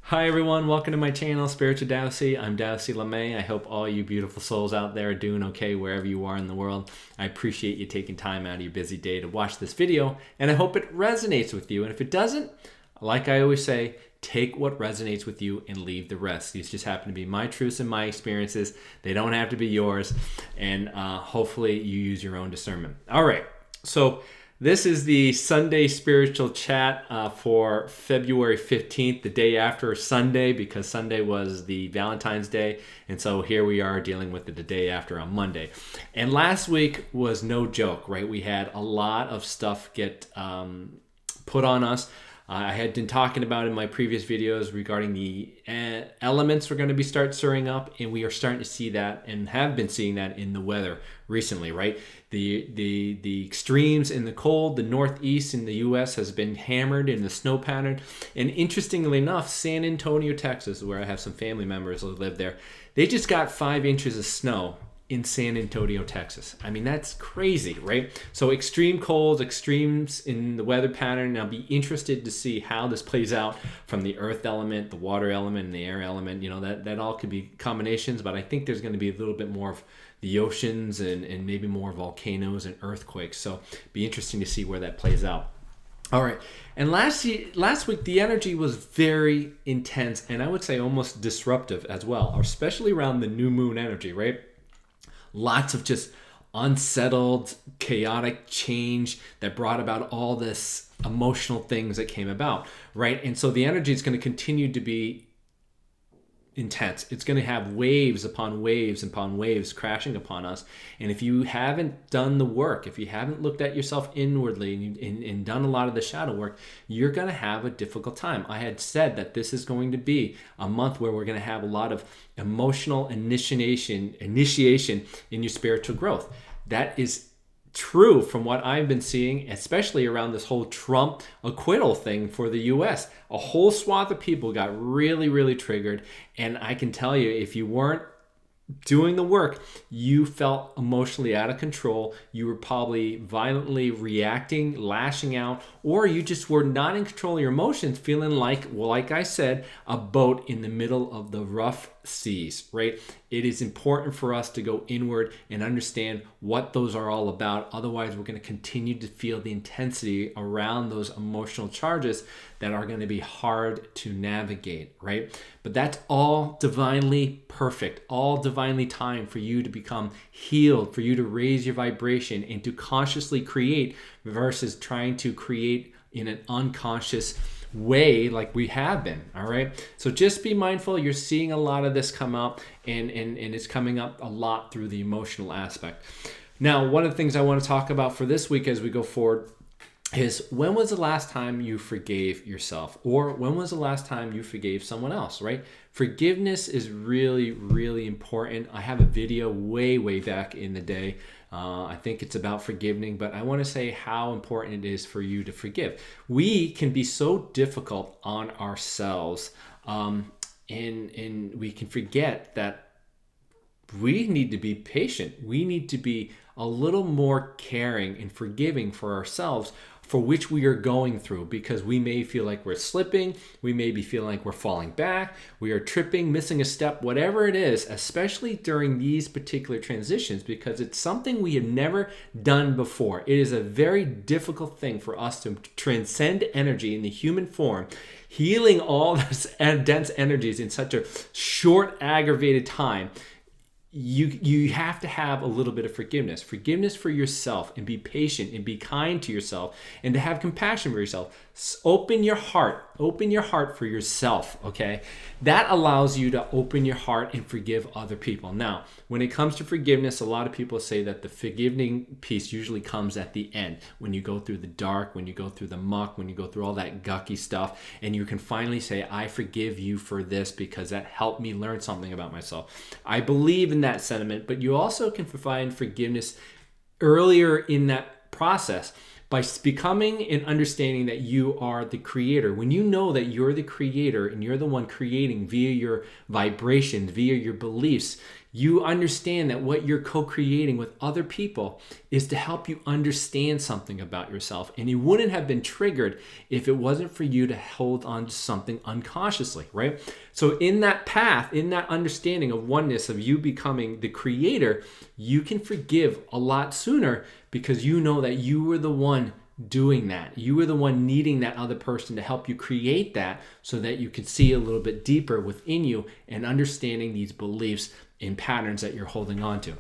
Hi everyone, welcome to my channel, Spiritual Dowsy. I'm Dowsy LeMay. I hope all you beautiful souls out there are doing okay wherever you are in the world. I appreciate you taking time out of your busy day to watch this video, and I hope it resonates with you. And if it doesn't, like I always say, take what resonates with you and leave the rest. These just happen to be my truths and my experiences. They don't have to be yours, and hopefully you use your own discernment. All right, so this is the Sunday spiritual chat for February 15th, the day after Sunday, because Sunday was the Valentine's Day. And so here we are dealing with it the day after on Monday. And last week was no joke, right? We had a lot of stuff get put on us. I had been talking about in my previous videos regarding the elements we're going to start stirring up, and we are starting to see that and have been seeing that in the weather recently, right? The extremes in the cold, the northeast in the U.S. has been hammered in the snow pattern. And interestingly enough, San Antonio, Texas, where I have some family members who live there, they just got 5 inches of snow in San Antonio, Texas. I mean, that's crazy, right? So extreme colds, extremes in the weather pattern. I'll be interested to see how this plays out from the earth element, the water element, and the air element. You know, that all could be combinations, but I think there's going to be a little bit more of the oceans and maybe more volcanoes and earthquakes. So be interesting to see where that plays out. All right. And last week, the energy was very intense, and I would say almost disruptive as well, especially around the new moon energy, right? Lots of just unsettled, chaotic change that brought about all this emotional things that came about, right? And so the energy is going to continue to be intense. It's going to have waves upon waves upon waves crashing upon us. And if you haven't done the work, if you haven't looked at yourself inwardly and done a lot of the shadow work, you're going to have a difficult time. I had said that this is going to be a month where we're going to have a lot of emotional initiation in your spiritual growth. That is true from what I've been seeing, especially around this whole Trump acquittal thing for the US. A whole swath of people got really, really triggered. And I can tell you, if you weren't doing the work, you felt emotionally out of control. You were probably violently reacting, lashing out, or you just were not in control of your emotions, feeling like, well, like I said, a boat in the middle of the rough seas, right? It is important for us to go inward and understand what those are all about. Otherwise, we're going to continue to feel the intensity around those emotional charges that are going to be hard to navigate, right? But that's all divinely perfect, all divinely timed for you to become healed, for you to raise your vibration and to consciously create versus trying to create in an unconscious way like we have been. All right, so just be mindful. You're seeing a lot of this come up, and it's coming up a lot through the emotional aspect. Now, one of the things I want to talk about for this week as we go forward is, when was the last time you forgave yourself, or when was the last time you forgave someone else, right? Forgiveness is really, really important. I have a video way back in the day. I think it's about forgiving, but I want to say how important it is for you to forgive. We can be so difficult on ourselves, and we can forget that we need to be patient. We need to be a little more caring and forgiving for ourselves, for which we are going through, because we may feel like we're slipping, we may be feeling like we're falling back, we are tripping, missing a step, whatever it is, especially during these particular transitions, because it's something we have never done before. It is a very difficult thing for us to transcend energy in the human form, healing all this dense energies in such a short, aggravated time. You have to have a little bit of forgiveness for yourself, and be patient and be kind to yourself, and to have compassion for yourself. Open your heart for yourself, okay? That allows you to open your heart and forgive other people. Now, when it comes to forgiveness, a lot of people say that the forgiving piece usually comes at the end, when you go through the dark, when you go through the muck, when you go through all that gucky stuff, and you can finally say, I forgive you for this because that helped me learn something about myself. I believe in that sentiment, but you also can find forgiveness earlier in that process, by becoming and understanding that you are the creator. When you know that you're the creator and you're the one creating via your vibrations, via your beliefs, You understand that what you're co-creating with other people is to help you understand something about yourself. And you wouldn't have been triggered if it wasn't for you to hold on to something unconsciously, right? So in that path, in that understanding of oneness, of you becoming the creator, you can forgive a lot sooner because you know that you were the one doing that. You were the one needing that other person to help you create that so that you could see a little bit deeper within you and understanding these beliefs and patterns that you're holding on to.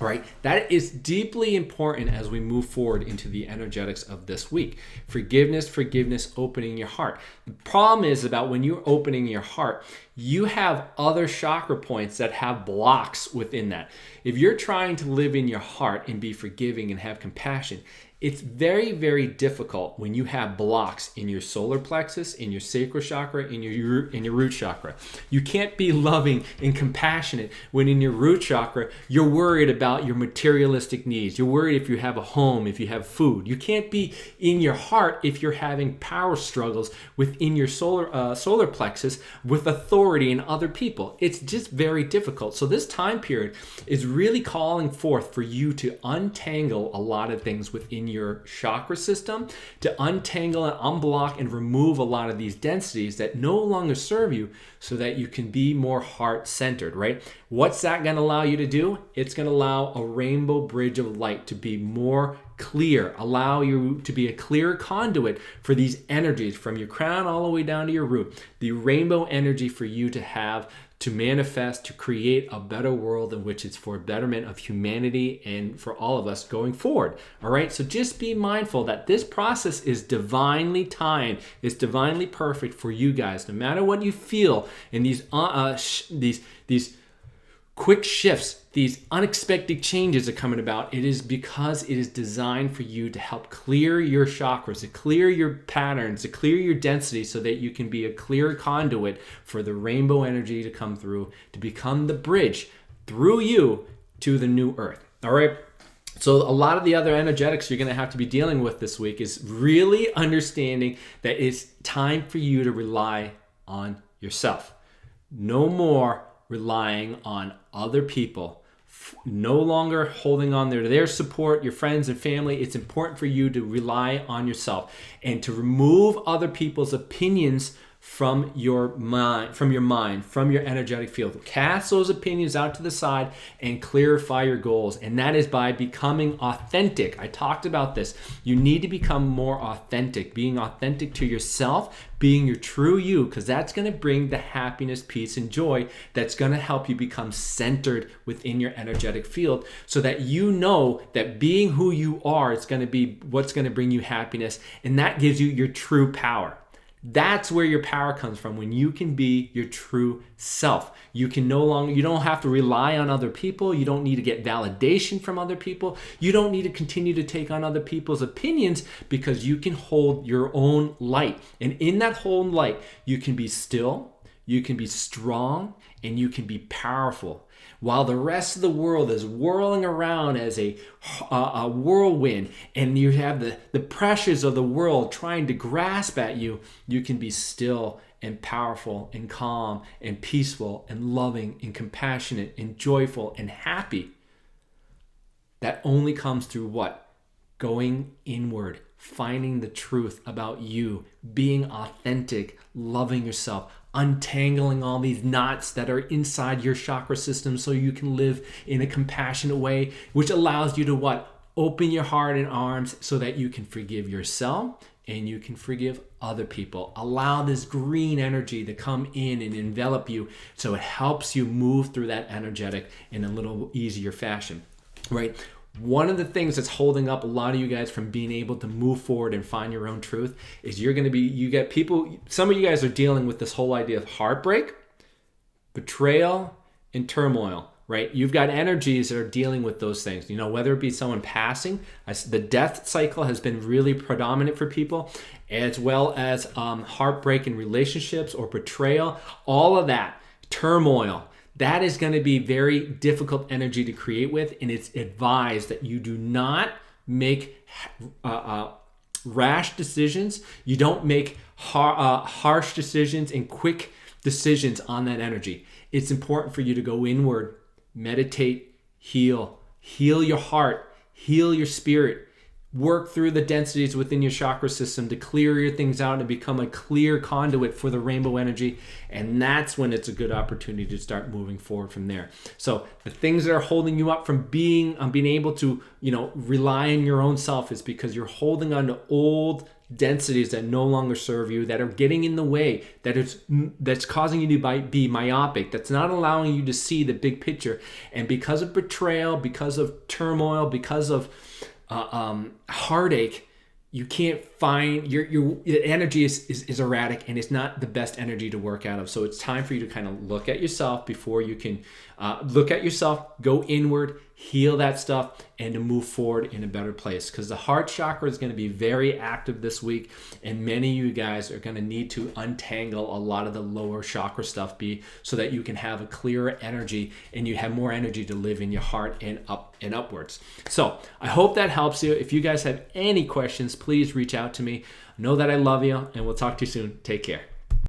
All right, that is deeply important as we move forward into the energetics of this week. Forgiveness, opening your heart. The problem is about when you're opening your heart, you have other chakra points that have blocks within that. If you're trying to live in your heart and be forgiving and have compassion, it's very, very difficult when you have blocks in your solar plexus, in your sacral chakra, in your root chakra. You can't be loving and compassionate when in your root chakra, you're worried about your materialistic needs. You're worried if you have a home, if you have food. You can't be in your heart if you're having power struggles within your solar plexus with authority and other people. It's just very difficult. So this time period is really calling forth for you to untangle a lot of things within your chakra system, to untangle and unblock and remove a lot of these densities that no longer serve you so that you can be more heart-centered, right? What's that going to allow you to do? It's going to allow a rainbow bridge of light to be more clear, allow you to be a clear conduit for these energies from your crown all the way down to your root. The rainbow energy for you to have, to manifest, to create a better world in which it's for betterment of humanity and for all of us going forward. All right, so just be mindful that this process is divinely timed. It's divinely perfect for you guys. No matter what you feel in these quick shifts, these unexpected changes are coming about, it is because it is designed for you to help clear your chakras, to clear your patterns, to clear your density so that you can be a clear conduit for the rainbow energy to come through, to become the bridge through you to the new earth. All right. So a lot of the other energetics you're going to have to be dealing with this week is really understanding that it's time for you to rely on yourself. No more relying on other people. No longer holding on to their support, your friends and family. It's important for you to rely on yourself and to remove other people's opinions from your mind, from your energetic field. Cast those opinions out to the side and clarify your goals. And that is by becoming authentic. I talked about this. You need to become more authentic, being authentic to yourself, being your true you, because that's going to bring the happiness, peace, and joy that's going to help you become centered within your energetic field so that you know that being who you are is going to be what's going to bring you happiness. And that gives you your true power. That's where your power comes from, when you can be your true self. You don't have to rely on other people. You don't need to get validation from other people. You don't need to continue to take on other people's opinions because you can hold your own light. And in that whole light, you can be still, you can be strong, and you can be powerful. While the rest of the world is whirling around as a whirlwind and you have the pressures of the world trying to grasp at you, you can be still and powerful and calm and peaceful and loving and compassionate and joyful and happy. That only comes through what? Going inward, finding the truth about you, being authentic, loving yourself, untangling all these knots that are inside your chakra system so you can live in a compassionate way, which allows you to what? Open your heart and arms so that you can forgive yourself and you can forgive other people. Allow this green energy to come in and envelop you so it helps you move through that energetic in a little easier fashion, right? One of the things that's holding up a lot of you guys from being able to move forward and find your own truth is you get people, some of you guys are dealing with this whole idea of heartbreak, betrayal, and turmoil, right? You've got energies that are dealing with those things, whether it be someone passing. The death cycle has been really predominant for people, as well as heartbreak in relationships or betrayal, all of that, turmoil. That is going to be very difficult energy to create with, and it's advised that you do not make rash decisions. You don't make harsh decisions and quick decisions on that energy. It's important for you to go inward, meditate, heal your heart, heal your spirit. Work through the densities within your chakra system to clear your things out and become a clear conduit for the rainbow energy. And that's when it's a good opportunity to start moving forward from there. So the things that are holding you up from being able to, rely on your own self is because you're holding on to old densities that no longer serve you, that are getting in the way, that's causing you to be myopic, that's not allowing you to see the big picture. And because of betrayal, because of turmoil, because of heartache, you can't find your energy is erratic, and it's not the best energy to work out of. So it's time for you to kind of look at yourself before you can look at yourself, go inward, heal that stuff, and to move forward in a better place. Because the heart chakra is going to be very active this week, and many of you guys are going to need to untangle a lot of the lower chakra stuff so that you can have a clearer energy and you have more energy to live in your heart and upwards. So I hope that helps you. If you guys have any questions, please reach out to me. Know that I love you, and we'll talk to you soon. Take care.